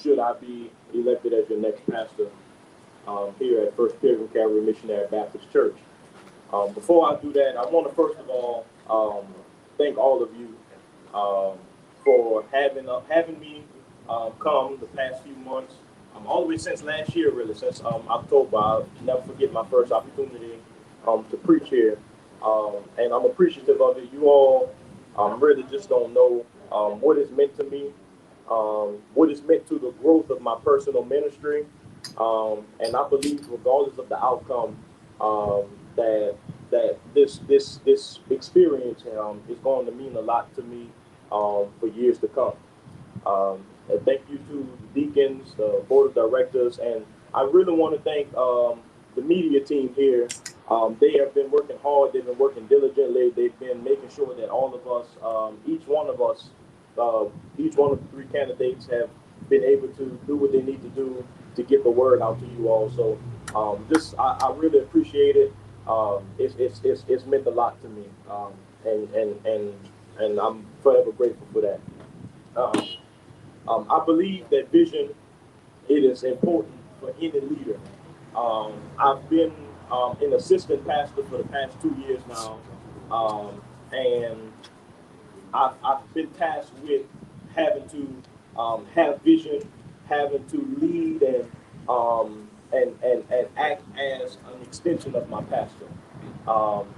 should I be elected as your next pastor here at First Pilgrim Calvary Missionary Baptist Church. Before I do that, I want to first of all thank all of you um, for having me come the past few months, all the way since last year, really, since October. I'll never forget my first opportunity to preach here, and I'm appreciative of it. You all really just don't know what it's meant to me, what it's meant to the growth of my personal ministry, and I believe, regardless of the outcome, that this experience is going to mean a lot to me for years to come. And thank you to the deacons, the board of directors, and I really want to thank the media team here. They have been working hard. They've been working diligently. They've been making sure that all of us, uh, each one of the three candidates, have been able to do what they need to do to get the word out to you all. So, I really appreciate it. It's meant a lot to me, and and and and I'm forever grateful for that. Um, I believe that vision, it is important for any leader. I've been an assistant pastor for the past 2 years now, and I've been tasked with having to have vision, having to lead and act as an extension of my pastor.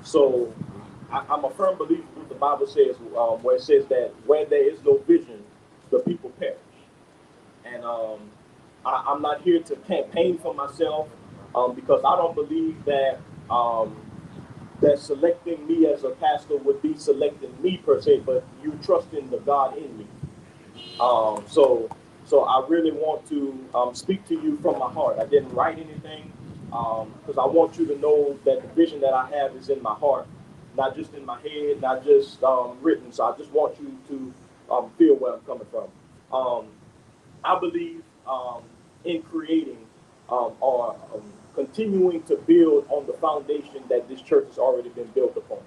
So I'm a firm believer of what the Bible says, where it says that where there is no vision, the people perish. And I'm not here to campaign for myself because I don't believe um, that selecting me as a pastor would be selecting me per se, but you trusting the God in me. Um, so, so I really want to speak to you from my heart. I didn't write anything because I want you to know that the vision that I have is in my heart, not just in my head, not just written. So I just want you to feel where I'm coming from. Um, I believe in creating or continuing to build on the foundation that this church has already been built upon.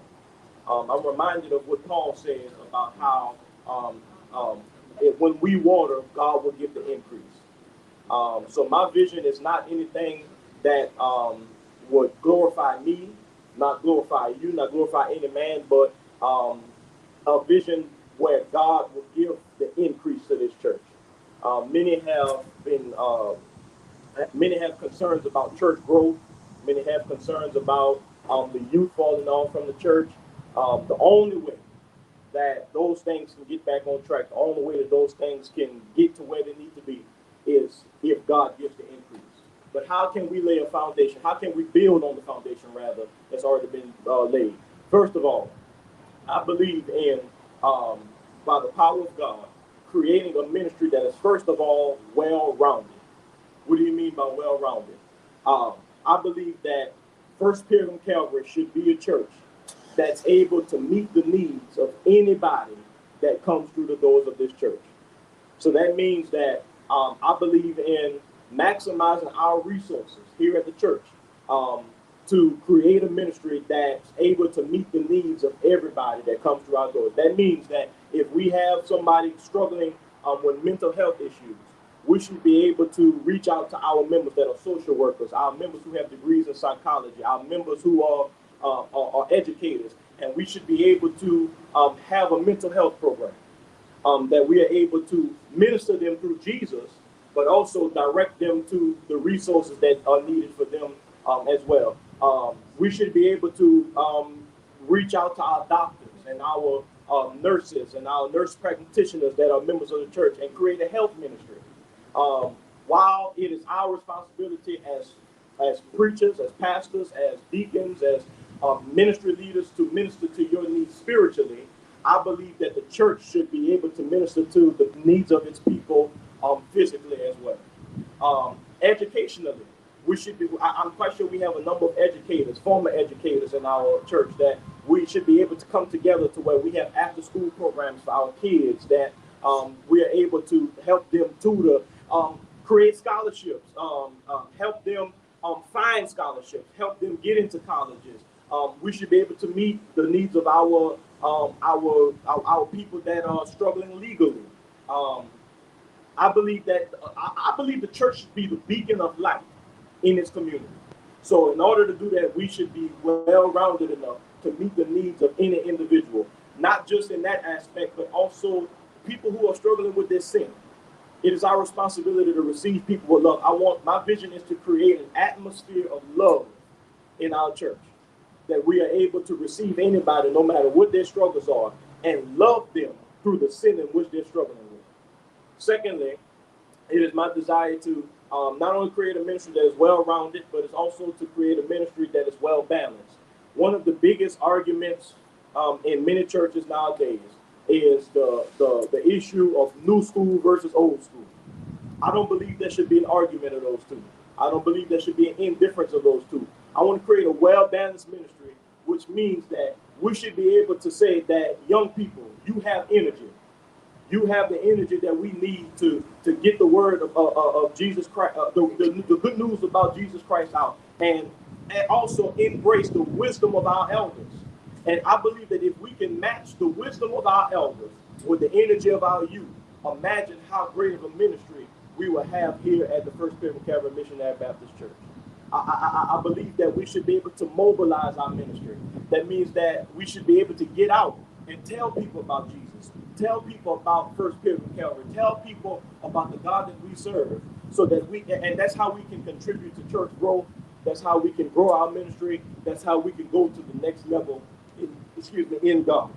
I'm reminded of what Paul says about how um, um, when we water, God will give the increase. So my vision is not anything that would glorify me, not glorify you, not glorify any man, but a vision where God will give the increase to this church. Many have been many have concerns about church growth. Many have concerns about the youth falling off from the church. The only way that those things can get back on track, the only way that those things can get to where they need to be is if God gives the increase. But how can we lay a foundation? How can we build on the foundation, rather, that's already been laid? First of all, I believe in, um, by the power of God, creating a ministry that is, first of all, well rounded. What do you mean by well rounded? Um, I believe that First Pilgrim Calvary should be a church that's able to meet the needs of anybody that comes through the doors of this church. So that means that I believe in maximizing our resources here at the church um, to create a ministry that's able to meet the needs of everybody that comes through our doors. That means that if we have somebody struggling with mental health issues, we should be able to reach out to our members that are social workers, our members who have degrees in psychology, our members who are educators, and we should be able to have a mental health program that we are able to minister them through Jesus, but also direct them to the resources that are needed for them as well. We should be able to reach out to our doctors and our nurses and our nurse practitioners that are members of the church and create a health ministry. Um, while it is our responsibility as preachers, as pastors, as deacons, as ministry leaders to minister to your needs spiritually, I believe that the church should be able to minister to the needs of its people physically as well. Educationally, we should be. I'm quite sure we have a number of educators, former educators in our church that we should be able to come together to where we have after-school programs for our kids that we are able to help them tutor, create scholarships, help them find scholarships, help them get into colleges. We should be able to meet the needs of our people that are struggling legally. Um, I believe that I believe the church should be the beacon of light in its community. So in order to do that, we should be well-rounded enough to meet the needs of any individual, not just in that aspect, but also people who are struggling with their sin. It is our responsibility to receive people with love. My vision is to create an atmosphere of love in our church, that we are able to receive anybody, no matter what their struggles are, and love them through the sin in which they're struggling with. Secondly, it is my desire to not only create a ministry that is well-rounded, but it's also to create a ministry that is well-balanced. One of the biggest arguments in many churches nowadays is the issue of new school versus old school. I don't believe there should be an argument of those two. I don't believe there should be an indifference of those two. I want to create a well-balanced ministry, which means that we should be able to say that young people, you have energy. You have the energy that we need to get the word of Jesus Christ, the good news about Jesus Christ out, and also embrace the wisdom of our elders. And I believe that if we can match the wisdom of our elders with the energy of our youth, imagine how great of a ministry we will have here at the First Pilgrim Calvary Missionary Baptist Church. I believe that we should be able to mobilize our ministry. That means that we should be able to get out and tell people about Jesus. Tell people about First Pilgrim Calvary. Tell people about the God that we serve, so that and that's how we can contribute to church growth. That's how we can grow our ministry. That's how we can go to the next level in God.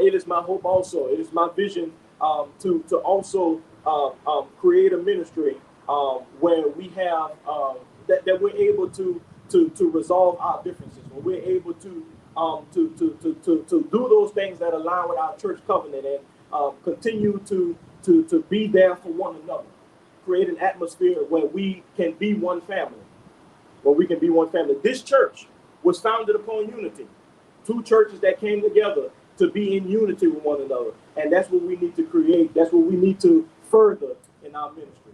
It is my hope also. It is my vision to also create a ministry where we have that we're able to resolve our differences, where we're able to do those things that align with our church covenant, and continue to be there for one another. Create an atmosphere where we can be one family. This church was founded upon unity. Two churches that came together to be in unity with one another. And that's what we need to create. That's what we need to further in our ministry.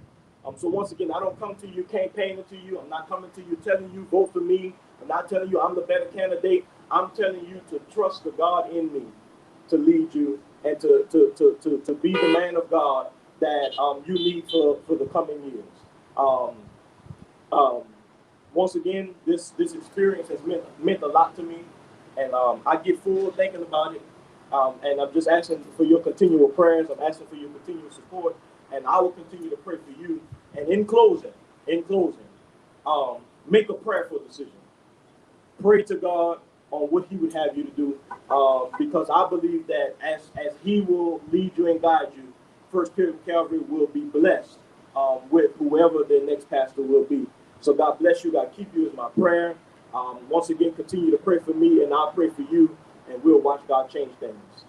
So once again, I don't come to you campaigning to you. I'm not coming to you telling you vote for me. I'm not telling you I'm the better candidate. I'm telling you to trust the God in me to lead you and to be the man of God that you need for the coming years. Once again, this experience has meant a lot to me, and I get full thinking about it. And I'm just asking for your continual prayers. I'm asking for your continual support, and I will continue to pray for you. And in closing, make a prayerful decision. Pray to God on what He would have you to do, because I believe that as He will lead you and guide you, First Pilgrim Calvary will be blessed with whoever the next pastor will be. So God bless you. God keep you is my prayer. Once again, continue to pray for me, and I'll pray for you, and we'll watch God change things.